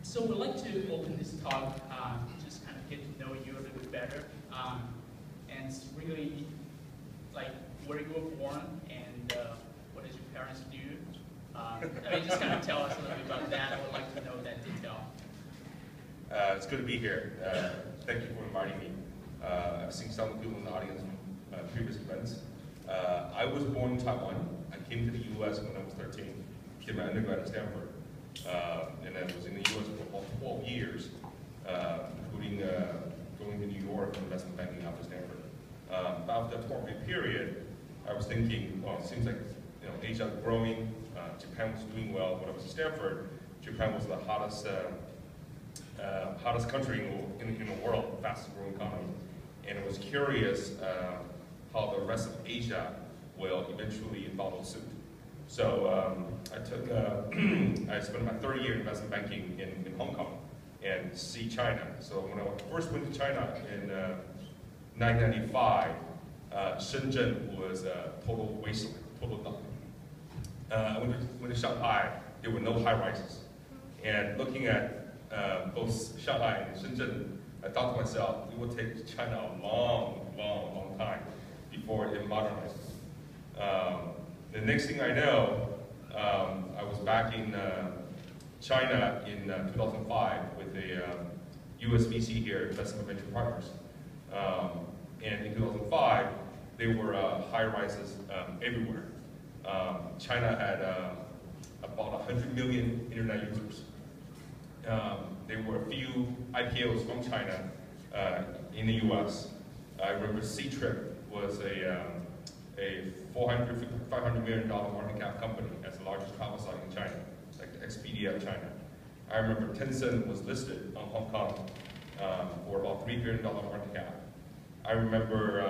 So we'd like to open this talk, just kind of get to know you a little bit better, and really like where you were born and what did your parents do. I mean, just kind of tell us a little bit about that. I would like to know that detail. It's good to be here. Thank you for inviting me. I've seen some people in the audience from previous events. I was born in Taiwan. I came to the U.S. when I was 13. Did my undergrad at Stanford, and I was in the U.S. for about 12 years, including going to New York for investment banking after Stanford. After that 12-year period, I was thinking, well, it seems like Asia was growing, Japan was doing well. When I was at Stanford, Japan was the hottest country in the world, fastest growing economy, and I was curious how the rest of Asia will eventually follow suit. So I spent my third year in investment banking in Hong Kong and see China. So when I first went to China in 1995, Shenzhen was a total wasteland, total dump. I went to Shanghai, there were no high-rises. And looking at both Shanghai and Shenzhen, I thought to myself, it would take China a long time before it modernizes. The next thing I know, I was back in China in 2005 with a US VC here, Investment Venture Partners. And in 2005, there were high-rises everywhere. China had about 100 million internet users. There were a few IPOs from China in the US. I remember C-Trip was a $400, $500 million market cap company as the largest travel site in China, like the Expedia of China. I remember Tencent was listed on Hong Kong for about $3 billion market cap. I remember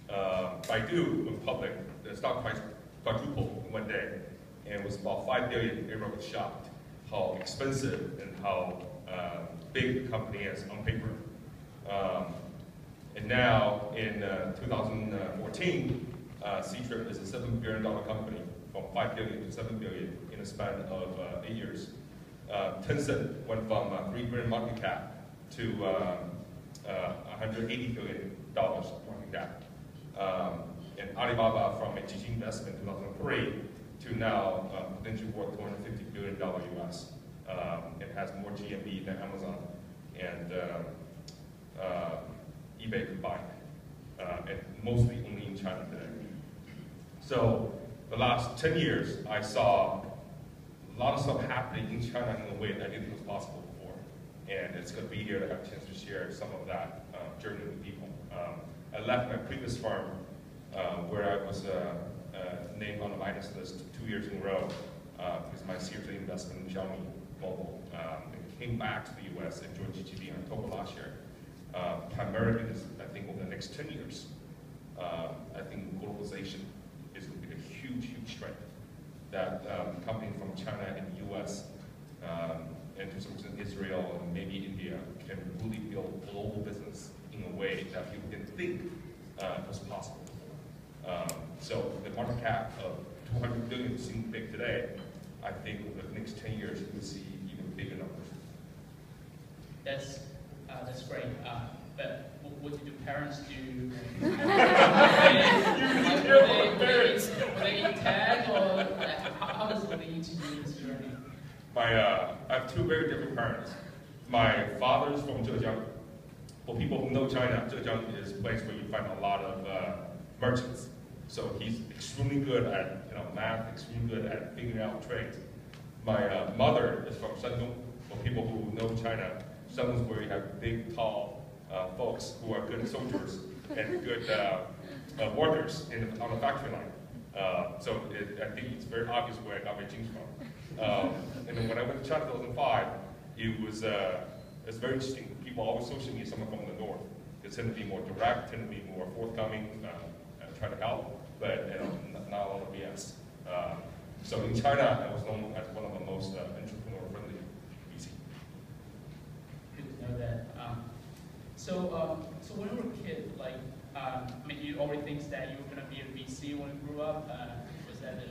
Baidu went public, the stock price quadrupled in one day, and it was about $5 billion. Everyone was shocked how expensive and how big the company is on paper. And now in 2014, C-Trip is a $7 billion company, from $5 billion to $7 billion in a span of 8 years. Tencent went from $3 billion market cap to $180 billion market cap. And Alibaba from a GGV investment in 2003 to now potentially worth $250 billion US. It has more GMV than Amazon and eBay combined, and mostly only in China today. So the last 10 years, I saw a lot of stuff happening in China in a way that I didn't think was possible before. And it's good to be here to have a chance to share some of that journey with people. I left my previous firm where I was named on the Midas list 2 years in a row because my Series A investment in Xiaomi Mobile. And came back to the US and joined GGV in October last year. Primarily because I think over the next 10 years, I think globalization is going to be a huge strength that companies from China and the US and to some extent Israel and maybe India can really build global business in a way that people didn't think was possible before. So the market cap of 200 billion seems big today. I think over the next 10 years, we'll see even bigger numbers. That's great. But what did your parents do? Were they in tech, or how does it lead to you this journey? I have two very different parents. My father's from Zhejiang. For people who know China, Zhejiang is a place where you find a lot of merchants. So he's extremely good at math, extremely good at figuring out trades. My mother is from Shandong. For people who know China, Shandong is where you have big, tall folks who are good soldiers and good workers on the factory line. So I think it's very obvious where I got my genes from. And then when I went to China in 2005, it was very interesting. People always associate me with someone from the north. They tend to be more direct, tend to be more forthcoming, try to help, but not a lot of BS. So in China, I was known as one of the most entrepreneur-friendly VC. Good to know that. So when you were a kid, like, I mean, you already think that you were going to be a VC when you grew up. Was that it?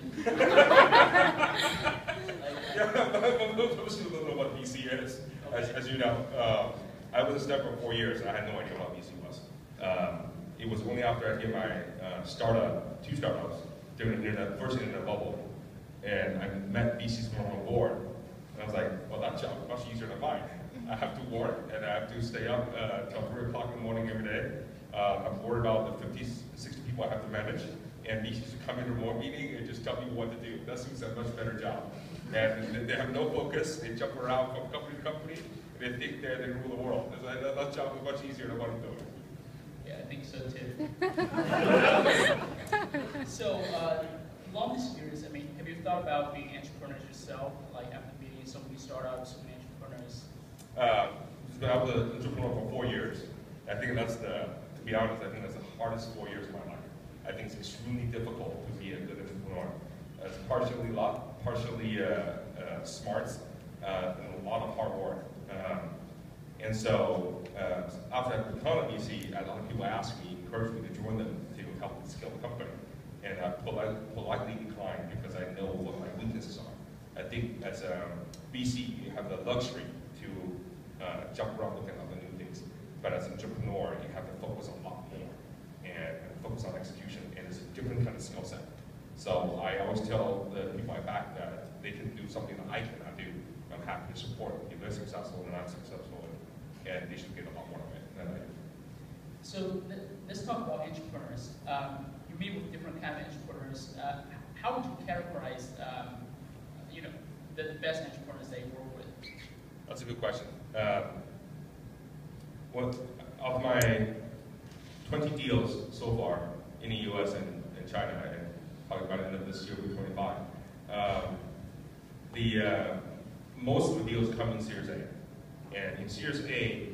Yeah, most people don't know what VC is. Okay. As you know, I was a step for 4 years, and I had no idea what VC was. It was only after I did my two startups during the first internet bubble, and I met VCs from on board, and I was like, well, that job is much easier than mine. I have to work, and I have to stay up till 3 o'clock in the morning every day. I'm worried about the 50, 60 people I have to manage, and VCs come into a remote meeting and just tell me what to do. That seems a much better job. And they have no focus, they jump around from company to company, and they think they rule the world. That job is much easier than what I'm doing. Yeah, I think so too. So, along this series, I mean, have you thought about being entrepreneurs yourself, like after meeting so many startups, so many entrepreneurs? I was an entrepreneur for 4 years. I think that's to be honest, I think that's the hardest 4 years of my life. I think it's extremely difficult to be a good entrepreneur. It's partially luck, partially smarts, and a lot of hard work. And so after I became a VC, a lot of people asked me, encouraged me to join them to help them scale the company. And I politely declined because I know what my weaknesses are. I think as a VC, you have the luxury to jump around looking at other new things. But as an entrepreneur, you have to focus a lot more and focus on execution. And it's a different kind of skill set. So I always tell the people I back that they can do something that I cannot do. I'm happy to support if they're successful and I'm successful, and they should get a lot more of it than I do. So let's talk about entrepreneurs. You meet with different kind of entrepreneurs. How would you categorize, the best entrepreneurs that you work with? That's a good question. Of my 20 deals so far in the U.S. and China, and probably by the end of this year, we'll be 25. Most of the deals come in Series A. And in Series A,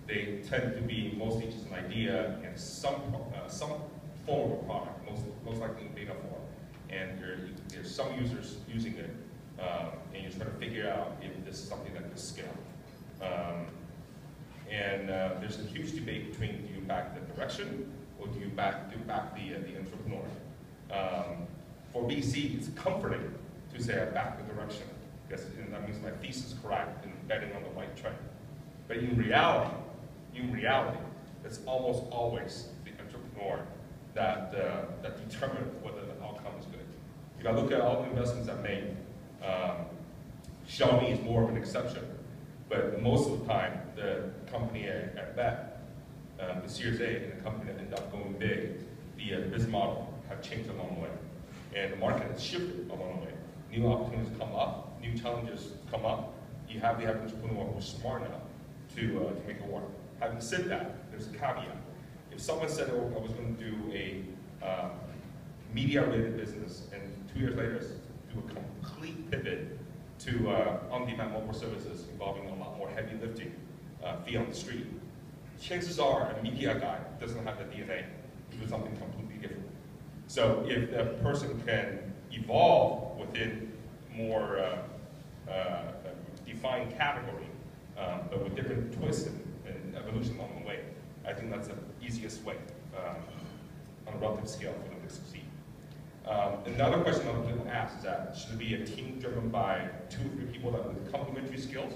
they tend to be mostly just an idea and some form of a product, most likely in beta form. And there's some users using it, and you're trying to figure out if this is something that can scale. There's a huge debate between do you back the direction or do you back the entrepreneur. For VC, it's comforting to say I back the direction, because that means my thesis is correct and betting on the right trend. But in reality, it's almost always the entrepreneur that determines whether the outcome is good. If I look at all the investments I've made, Xiaomi is more of an exception. But most of the time, the company I bet, the Series A, and the company that ended up going big, the business model have changed along the way. And the market has shifted along the way. New opportunities come up, new challenges come up. You have the entrepreneur who's smart enough to make it work. Having said that, there's a caveat. If someone said, oh, I was going to do a media-related business, and 2 years later do a complete pivot to on-demand mobile services involving a lot more heavy lifting, feet on the street, chances are a media guy doesn't have the DNA to do something completely different. So if the person can evolve within more defined category, but with different twists and evolution along the way, I think that's the easiest way on a relative scale for them to succeed. Another question that people ask is that should it be a team driven by 2 or 3 people that with complementary skills,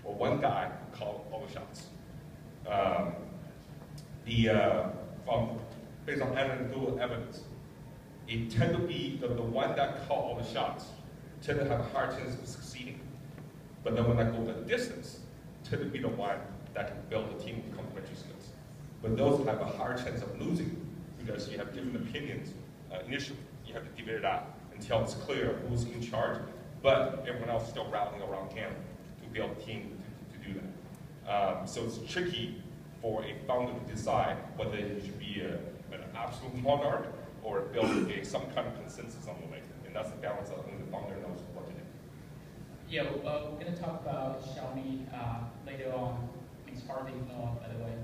or one guy who calls all the shots? Based on anecdotal evidence, it tend to be the one that calls all the shots tend to have a higher chance of succeeding. But then when I go the distance, tend to be the one that can build a team with complementary skills. But those have a higher chance of losing because you have different opinions initially. You have to debate it out until it's clear who's in charge, but everyone else is still rallying around him to build a team to do that. So it's tricky for a founder to decide whether he should be an absolute monarch or build some kind of consensus on the way. And that's the balance that only the founder knows what to do. Yeah, we're going to talk about Xiaomi later on. It's hardly known, by the way.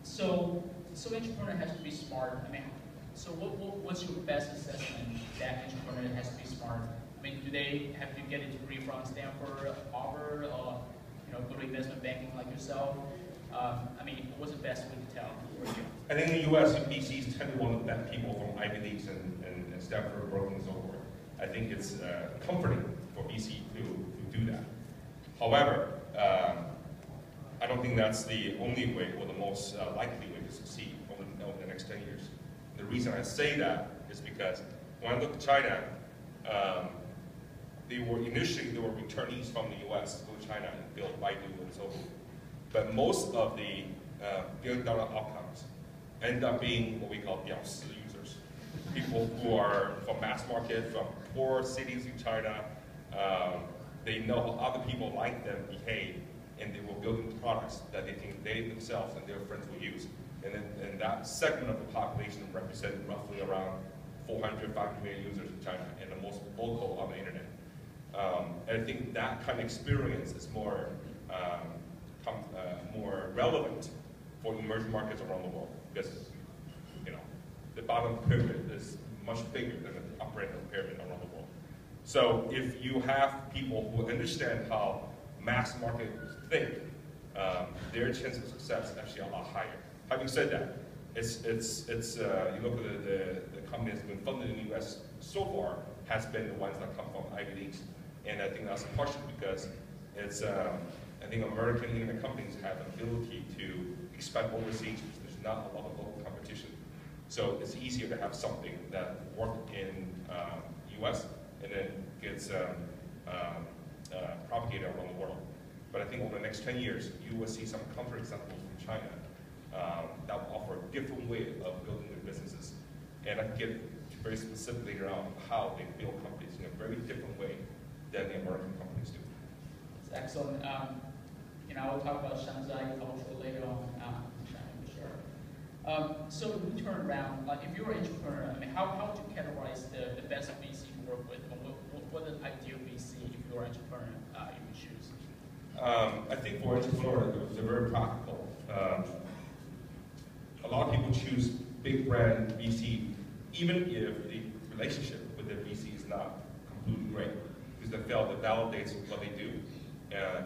So entrepreneur has to be smart. I mean, so what's your best assessment that entrepreneur has to be smart? I mean, do they have to get a degree from Stanford, Harvard, or go to investment banking like yourself? I mean, what's the best way to tell? I think in the U.S., VCs tend to want to vet people from Ivy Leagues and Stanford, Berkeley, and so forth. I think it's comforting for VC to do that. However, I don't think that's the only way or the most likely way to succeed over the next 10 years. The reason I say that is because when I look at China, initially they were returnees from the US to go to China and build Baidu and so forth. But most of the billion-dollar outcomes end up being what we call 屌丝 users. People who are from mass market, from poor cities in China. They know how other people like them behave, and they were building products that they think they themselves and their friends will use. And that segment of the population represented roughly around 400, 500 million users in China, and the most vocal on the internet. And I think that kind of experience is more relevant for emerging markets around the world, because the bottom pyramid is much bigger than the upper end of the pyramid around the world. So if you have people who understand how mass market think, their chance of success is actually a lot higher. Having said that, you look at the company that's been funded in the U.S. so far has been the ones that come from Ivy Leagues, and I think that's partially because it's I think American internet companies have the ability to expand overseas because there's not a lot of local competition. So it's easier to have something that works in U.S. and then gets propagated around the world. But I think over the next 10 years, you will see some counterexamples from China that will offer a different way of building their businesses. And I can get very specifically around how they build companies in a very different way than the American companies do. It's excellent. I will talk about Shanghai culture later on in China for sure. So if we turn around, like if you're an entrepreneur, I mean, how would you categorize the best VC to work with? And what the ideal VC if you're an entrepreneur you would choose? I think for entrepreneurs, they're very practical. A lot of people choose big brand VC, even if the relationship with their VC is not completely great, because they feel that validates what they do,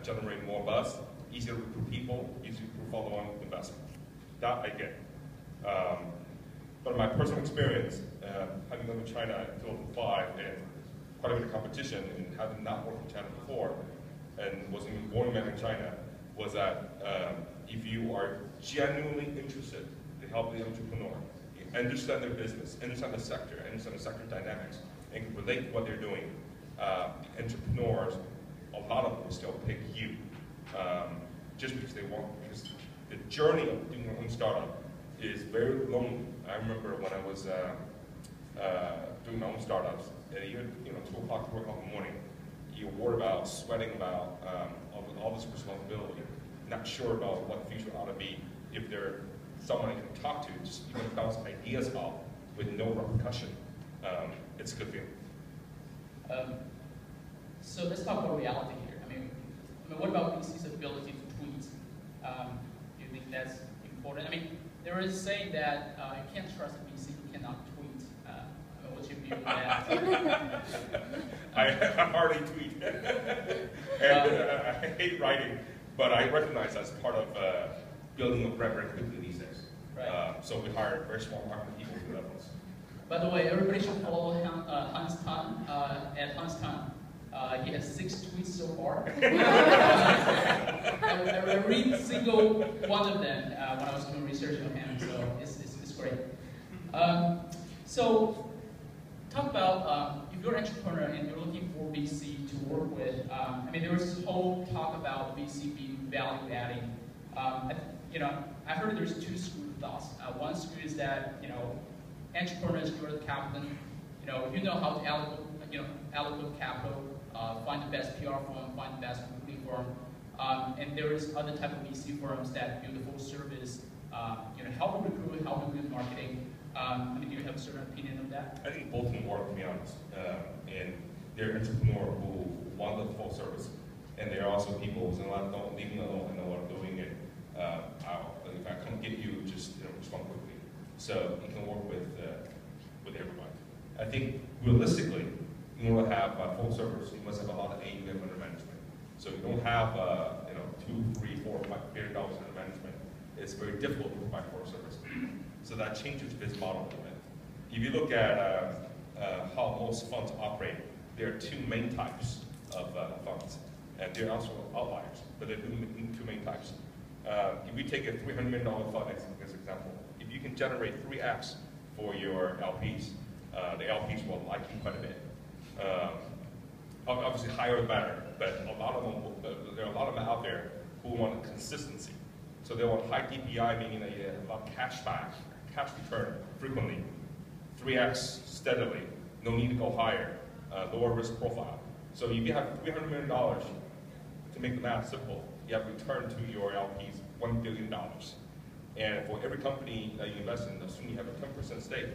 generate more buzz, easier to recruit people, easier to follow on investment. That I get. But in my personal experience, having gone to China in 2005 and quite a bit of competition and having not worked in China before, and was even born and in China, was that if you are genuinely interested to help the entrepreneur, you understand their business, understand the sector dynamics, and can relate to what they're doing, entrepreneurs, a lot of them will still pick you just because they want, because the journey of doing your own startup is very lonely. I remember when I was doing my own startups, and even 2 o'clock, 4 o'clock in the morning, you're worried about, sweating about all this responsibility, not sure about what the future ought to be. If there's someone I can talk to, just even bounce ideas off with no repercussion, it's a good feeling. So let's talk about reality here. I mean, what about VC's ability to tweet? Do you think that's important? I mean, there is a saying that you can't trust a VC who cannot tweet. What's your view on that? I hardly tweet, and I hate writing, but I recognize that's part of building a brand very quickly these days. Right. So we hire very small marketing people to do that for us. By the way, everybody should follow Hans Tung at Hans Tung. He has 6 tweets so far. I read single one of them when I was doing research on him, so it's great. So talk about if you're an entrepreneur and you're looking for VC to work with. I mean, there was this whole talk about VC being value adding. I heard there's 2 schools of thoughts. One school is that entrepreneurs, you're the captain. You know how to allocate capital, find the best PR firm, find the best recruiting firm, and there is other type of VC firms that do the full service, help recruit, help with marketing. I mean, do you have a certain opinion of that? I think both can work, to be honest. And there are entrepreneurs who want the full service, and there are also people who say, "Don't leave me alone. I know what I'm doing, and if I come get you, just respond quickly." So you can work with everybody. I think realistically, in order to have full service, you must have a lot of AUM under management. So you don't have $2, $3, $4, $5 billion in management. It's very difficult to provide core service. So that changes this model a little bit. If you look at how most funds operate, there are two main types of funds, and there are also outliers, but there are two main types. If you take a $300 million fund as example, if you can generate 3x for your LPs, the LPs will like you quite a bit. Obviously, higher the better, but there are a lot of them out there who want consistency. So they want high DPI, meaning that you have a lot of cash back, cash return frequently, 3x steadily, no need to go higher, lower risk profile. So if you have $300 million, to make the math simple, you have returned to your LPs $1 billion. And for every company that you invest in, assuming you have a 10% stake,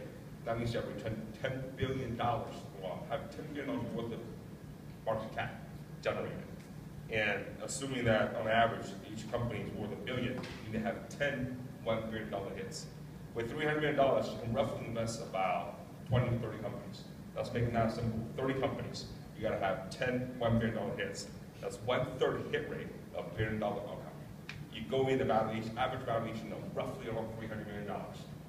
that means you have returned $10 billion. Well, have $10 billion worth of market cap generated. And assuming that on average, each company is worth $1 billion, you need to have 10 $1 billion hits. With $300 million, you can roughly invest about 20 to 30 companies. Let's make it now simple. 30 companies, you gotta have 10 $1 billion hits. That's 1/3 hit rate of $1 billion outcome. You go in the valuation, average valuation of roughly around $300 million.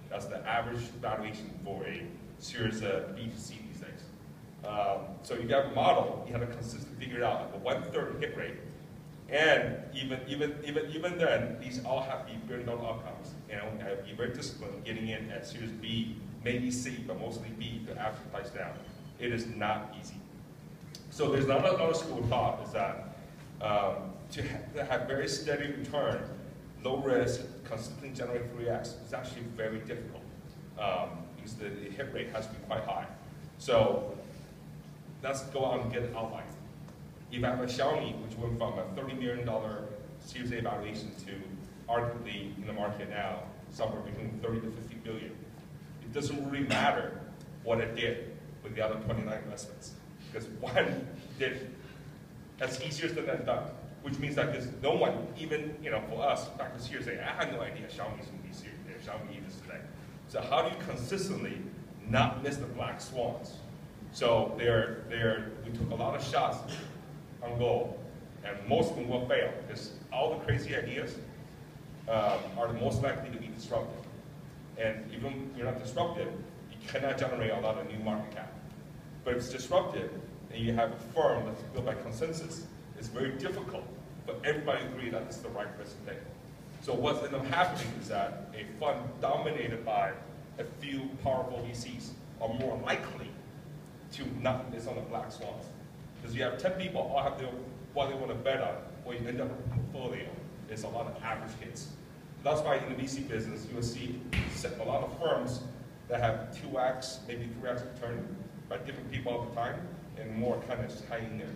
That's the average valuation for a Series B to C these days. So you got a model, you have to consistently figure out a 1/3 hit rate. And even then, these all have to be $1 billion outcomes. And be very disciplined getting in at Series B, maybe C, but mostly B to average price down. It is not easy. So there's another school of thought is that to have very steady return, low risk, consistently generate 3x is actually very difficult because the hit rate has to be quite high. So let's go out and get an outline. If I have a Xiaomi, which went from a $30 million Series A valuation to arguably in the market now, somewhere between 30 to 50 billion, it doesn't really matter what it did with the other 29 investments, because one did. That's easier said than done, which means that there's no one, even for us, back this year, saying, I had no idea Xiaomi's going to be serious, Xiaomi is today. So how do you consistently not miss the black swans? So we took a lot of shots on goal, and most of them will fail, because all the crazy ideas are the most likely to be disruptive. And even if you're not disruptive, you cannot generate a lot of new market cap. But if it's disruptive, and you have a firm that's built by consensus, it's very difficult for everybody to agree that this is the right risk to take. So what's ended up happening is that a fund dominated by a few powerful VCs are more likely to not miss on the black swans. Because you have 10 people all have what they want to bet on, what you end up with a portfolio is a lot of average hits. That's why in the VC business, you will see a lot of firms that have 2x, maybe 3x return by different people all the time, and more kind of just hanging there.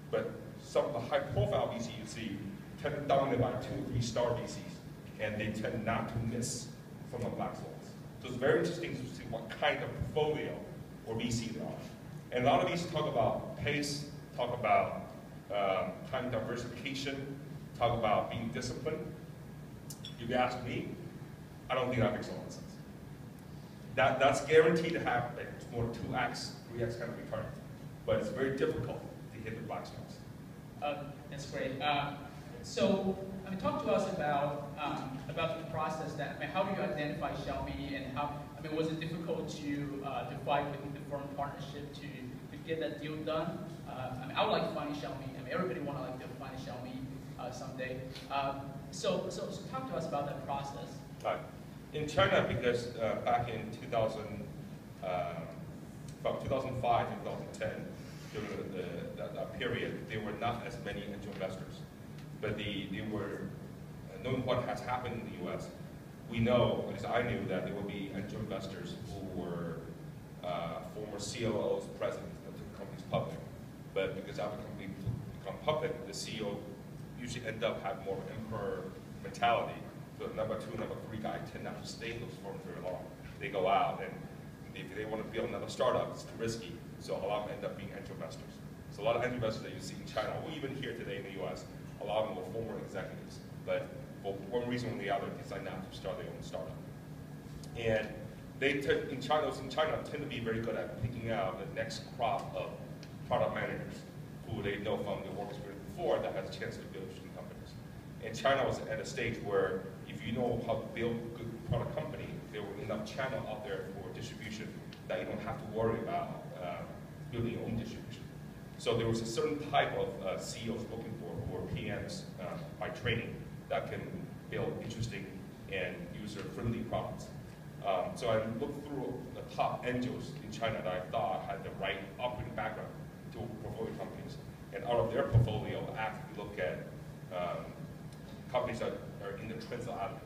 But some of the high profile VC you see tend to dominate by 2 or 3 star VCs, and they tend not to miss from the black swans. So it's very interesting to see what kind of portfolio or VC they are. And a lot of these talk about pace, talk about time diversification, talk about being disciplined. If you ask me, I don't think that makes a lot of sense. That's guaranteed to have a more 2x, 3x kind of return, but it's very difficult to hit the black swans. That's great. So, talk to us about the process. How do you identify Xiaomi, and was it difficult to fight with the firm partnership to get that deal done? I would like to find Xiaomi. Everybody want to find a Xiaomi someday. So talk to us about that process. Right. In China, because back in from 2005 to 2010, during that period, there were not as many angel investors. But they were, knowing what has happened in the US, we know, at least I knew, that there would be angel investors who were former COOs, presidents that took companies public. But because after companies become public, the CEO usually end up having more of an emperor mentality. So number 2, number 3 guy tend not to stay in those firms very long. They go out, and if they want to build another startup, it's too risky. So a lot of them end up being angel investors. So a lot of angel investors that you see in China, or even here today in the US, a lot of them were former executives. But for one reason or the other, decide not to start their own startup. And they tend to be very good at picking out the next crop of product managers who they know from their work experience before that has a chance to build interesting companies. And China was at a stage where if you know how to build a good product company, there were enough channel out there for distribution that you don't have to worry about building your own distribution. So there was a certain type of CEOs looking for, who are PMs by training, that can build interesting and user-friendly products. So I looked through the top angels in China that I thought had the right operating background to portfolio companies. And out of their portfolio, I actively look at companies that are in the transatlantic.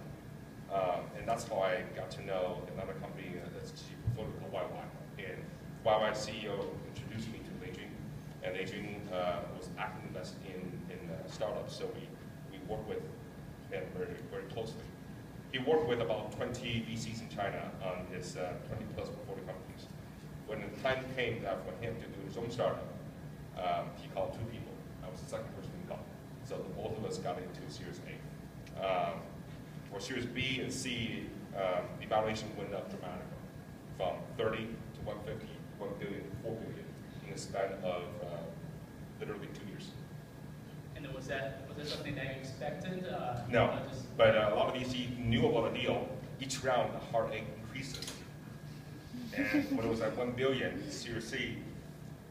And that's how I got to know another company that's a portfolio called YY. And YY CEO introduced me to Beijing, and Beijing was actively invested in startups, so we work with him very, very closely. He worked with about 20 VCs in China on his 20 plus portfolio companies. When the time came for him to do his own startup, he called 2 people. I was the second person he called. So both of us got into Series A. For Series B and C, the valuation went up dramatically, from 30 to 150, 1 billion, 4 billion in a span of literally 2 years. And was that something that you expected? No, but a lot of VC knew about the deal. Each round, the heartache increases. And when it was at 1 billion, Series C,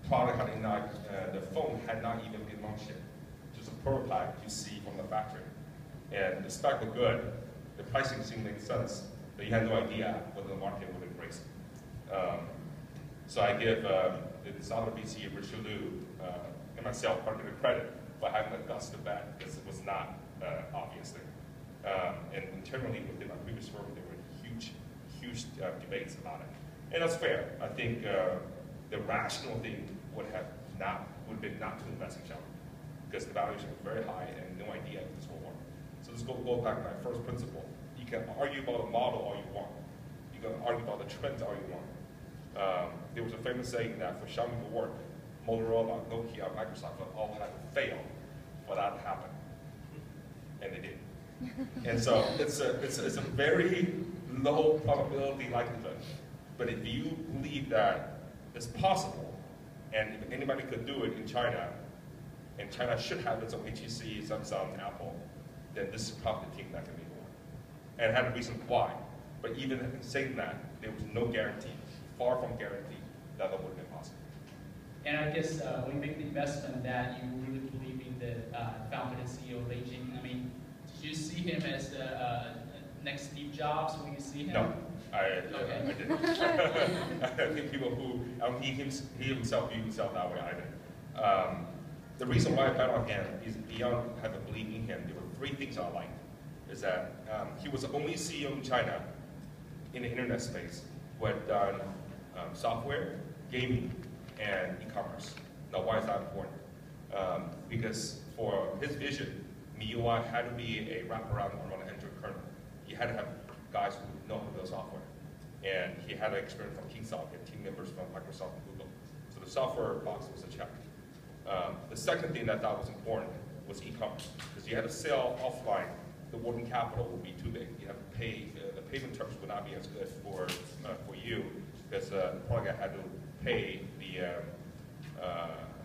product had not, the phone had not even been launched yet. Just a prototype you see from the factory. And the spec looked good. The pricing seemed to make sense, but you had no idea whether the market would embrace it. So I give this other VC, Richard Liu, and myself part of the credit for having the guts to bet, because it was not obvious there. And internally within my previous firm, there were huge debates about it. And that's fair. I think the rational thing would have been not to invest in Xiaomi, because the valuation was very high and no idea if this will work. So let's go back to my first principle. You can argue about the model all you want. You can argue about the trends all you want. There was a famous saying that for Xiaomi to work, Motorola, Nokia, Microsoft all had to fail for that to happen. And they did. And so it's a very low probability likelihood. But if you believe that it's possible, and if anybody could do it in China, and China should have its own HTC, Samsung, Apple, then this is probably the team that can be one. And it had a reason why. But even saying that, there was no guarantee, far from guarantee, that would have been possible. And I guess when you make the investment that you really believe in the founder and CEO of Beijing, I mean, did you see him as the next Steve Jobs when you see him? No, I didn't. I think people who, he himself viewed himself that way, I didn't. The reason why I bet on him is beyond having belief in him, there were 3 things I liked. Is that he was the only CEO in China in the internet space who had done software, gaming, and e-commerce. Now, why is that important? Because for his vision, MIUI had to be a wraparound around the Android kernel. He had to have guys who know how to build software. And he had an experience from Kingsoft and team members from Microsoft and Google. So the software box was a check. The second thing that I thought was important was e-commerce, because you had to sell offline. The working capital would be too big. You have to pay, the payment terms would not be as good for you, because the product had to pay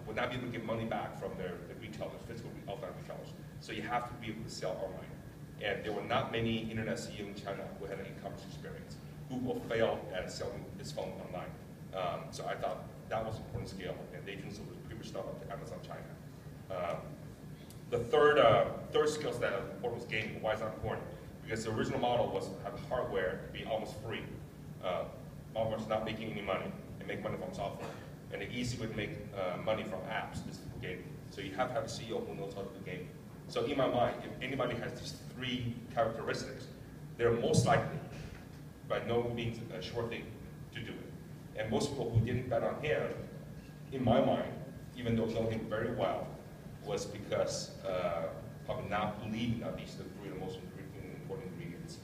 would not be able to get money back from the retailers, physical offline retailers. So you have to be able to sell online. And there were not many internet CEOs in China who had an e-commerce experience. Google failed at selling its phone online. So I thought that was an important scale, and they just was a previous startup to Amazon China. The third skill set that was important was gaming. Why is that important? Because the original model was to have hardware be almost free. Almost not making any money, and make money from software. And the easy way to make money from apps is through gaming. So you have to have a CEO who knows how to do gaming. So in my mind, if anybody has these 3 characteristics, they're most likely, by no means a sure thing, to do it. And most people who didn't bet on him, in my mind, even though know him very well, was because probably not believing that these are the 3 of the most important ingredients.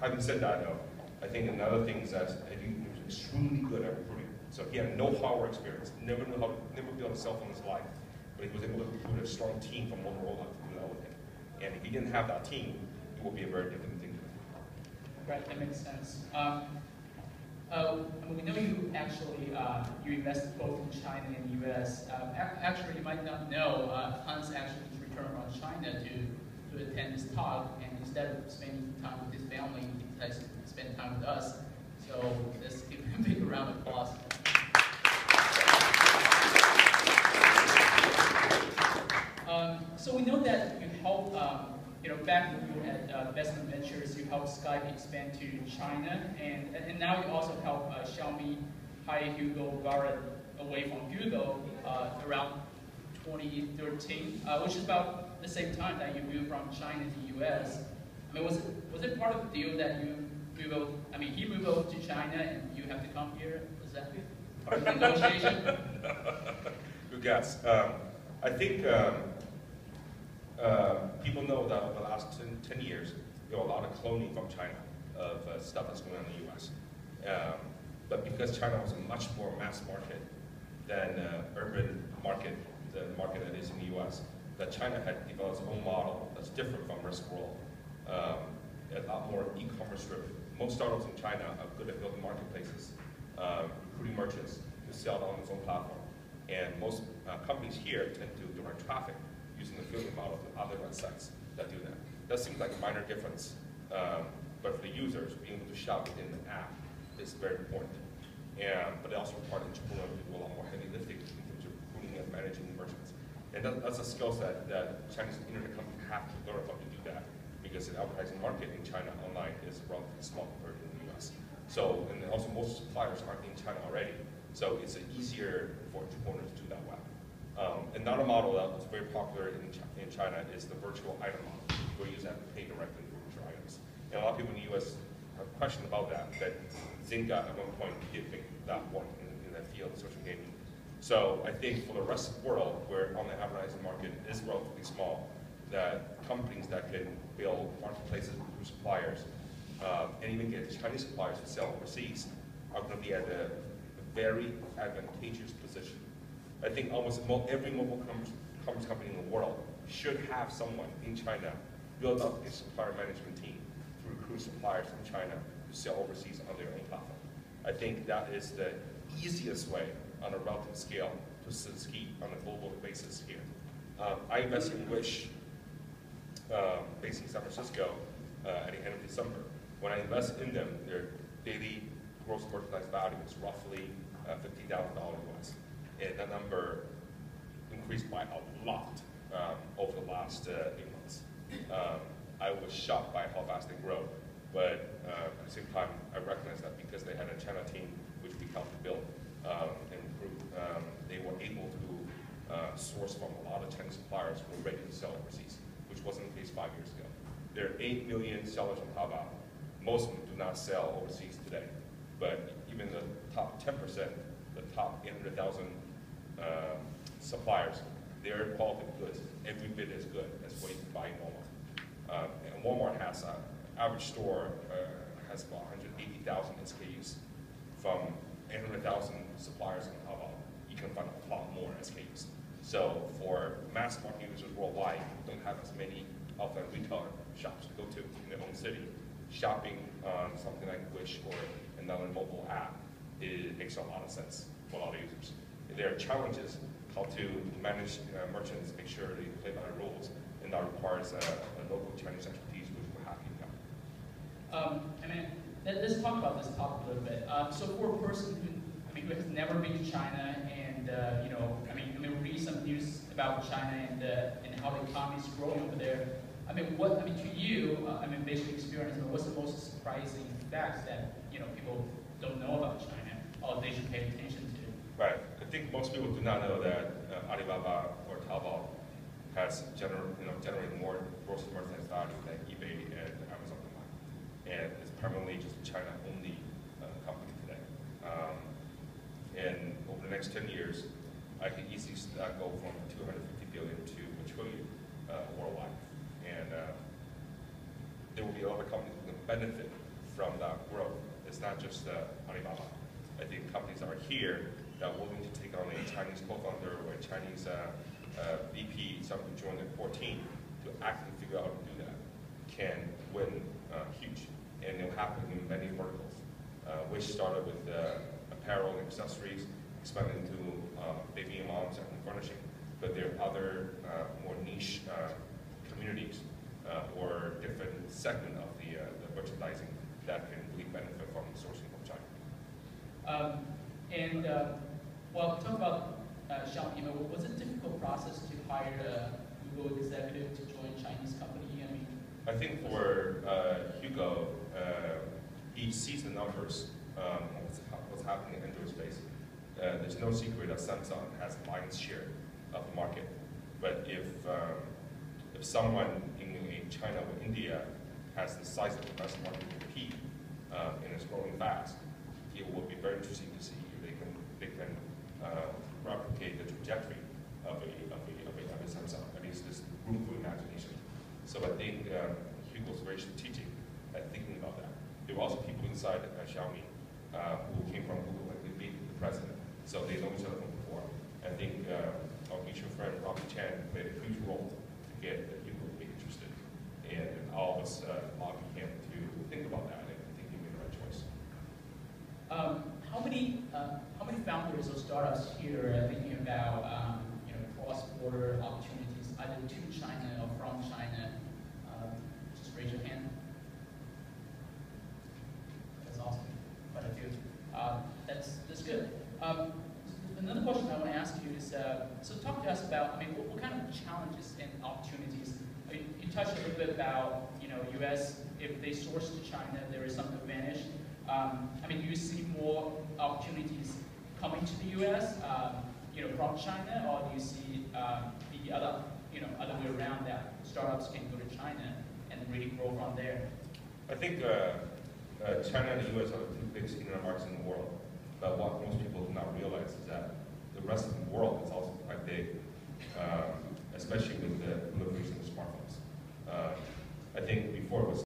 Having said that, though, I think another thing is that I think he was extremely good at recruiting. So he had no hardware experience, never built a cell phone in his life, but he was able to recruit a strong team from Motorola to do that with him. And if he didn't have that team, it would be a very different thing. Right, that makes sense. We know you actually you invest both in China and U.S. Actually, you might not know Hans actually just returned from China to attend this talk, and instead of spending time with his family, he decides to spend time with us. So let's give him a big round of applause. So we know that you help, back when you were at Investment Ventures, you helped Skype expand to China, and now you also help Xiaomi hire Hugo Barrett away from Google around 2013, which is about the same time that you moved from China to US. I mean, was it part of the deal that you move over? I mean, he moved over to China and you have to come here? Was that part of the negotiation? Good guess. I think people know that over the last 10 years, there were a lot of cloning from China of stuff that's going on in the US. But because China was a much more mass market than urban market, the market that is in the US, that China had developed its own model that's different from the rest of the world. A lot more e-commerce driven. Most startups in China are good at building marketplaces, recruiting merchants to sell on its own platform. And most companies here tend to direct traffic using the affiliate model to other websites that do that. That seems like a minor difference, but for the users, being able to shop within the app is very important. But it also requires entrepreneurs to do a lot more heavy lifting in terms of recruiting and managing merchants. And that's a skill set that Chinese internet companies have to learn how to do that, because the advertising market in China online is relatively small compared to the US. So, and also most suppliers aren't in China already. So it's easier for entrepreneurs to do that well. Another model that was very popular in China is the virtual item model, where you have to pay directly for virtual items. And a lot of people in the US have questioned about that Zynga at one point did make that work in that field of social gaming. So I think for the rest of the world, where online advertising market is relatively small, that companies that can build marketplaces through suppliers, and even get Chinese suppliers to sell overseas, are going to be at a very advantageous position. I think almost every mobile commerce company in the world should have someone in China build up a supplier management team to recruit suppliers from China to sell overseas on their own platform. I think that is the easiest way on a relative scale to succeed on a global basis here. I invest in Wish, based in San Francisco, at the end of December. When I invest in them, their daily gross merchandise value is roughly $50,000 US. And that number increased by a lot over the last 8 months. I was shocked by how fast they grow, but at the same time, I recognize that because they had a China team, which we helped to build and improve, they were able to source from a lot of Chinese suppliers who were ready to sell overseas, which wasn't the case 5 years ago. There are 8 million sellers on Taobao. Most of them do not sell overseas today, but even the top 10%, the top 800,000 suppliers, their quality of goods every bit as good as what you can buy in Walmart. And Walmart has an average store has about 180,000 SKUs. From 800,000 suppliers on Taobao, you can find a lot more SKUs. So for mass market users worldwide who don't have as many offline retailer shops to go to in their own city, shopping on something like Wish or another mobile app, it makes a lot of sense for a lot of users. There are challenges how to manage merchants, make sure they play by the rules, and that requires a local Chinese expertise, which we're happy to have. Let's talk about this topic a little bit. So for a person who has never been to China and read some news about China and how the economy is growing over there. To you, based on experience, what's the most surprising facts that people don't know about China or they should pay attention to? Right. I think most people do not know that Alibaba or Taobao has generated more gross merchandise value than eBay and Amazon combined, and it's primarily just a China-only company today. And over the next 10 years, I can easily go from 250 billion to $1 trillion worldwide, and there will be a lot of companies who can benefit from that growth. It's not just Alibaba. I think companies that are here that are willing to take on a Chinese co-founder or a Chinese VP, someone to join the core team to actively figure out how to do that, can win huge. And it'll happen in many verticals. which started with apparel and accessories, expanded into baby and moms and furnishing. But there are other more niche communities or different segment of the merchandising that can really benefit from sourcing from China. Well, talk about Xiaomi. Was it a difficult process to hire a Google executive to join a Chinese company? I think for Hugo, he sees the numbers, what's happening in Android space. There's no secret that Samsung has the lion's share of the market. But if someone in China or India has the size of the best market to compete and is growing fast, it will be very interesting to see if they can replicate the trajectory of a Samsung. At least there's room for imagination. So I think Hugo's very strategic at thinking about that. There were also people inside Xiaomi who came from Google, like they beat the president, so they know each other from before. I think our mutual friend Robbie Chan played a huge role to get Hugo to be interested, and all of us lobbied him to think about that, and I think he made the right choice. How many founders or startups here are thinking about cross-border opportunities, either to China or from China? Just raise your hand. That's awesome. Quite a few. That's good. Another question I want to ask you is, so talk to us about, what kind of challenges and opportunities? You touched a little bit about, U.S. If they source to China, there is some advantage. Do you see more opportunities coming to the U.S. From China, or do you see the other way around, that startups can go to China and really grow from there? I think China and the U.S. are the two biggest internet markets in the world. But what most people do not realize is that the rest of the world is also quite big, especially with the proliferation of smartphones. I think before it was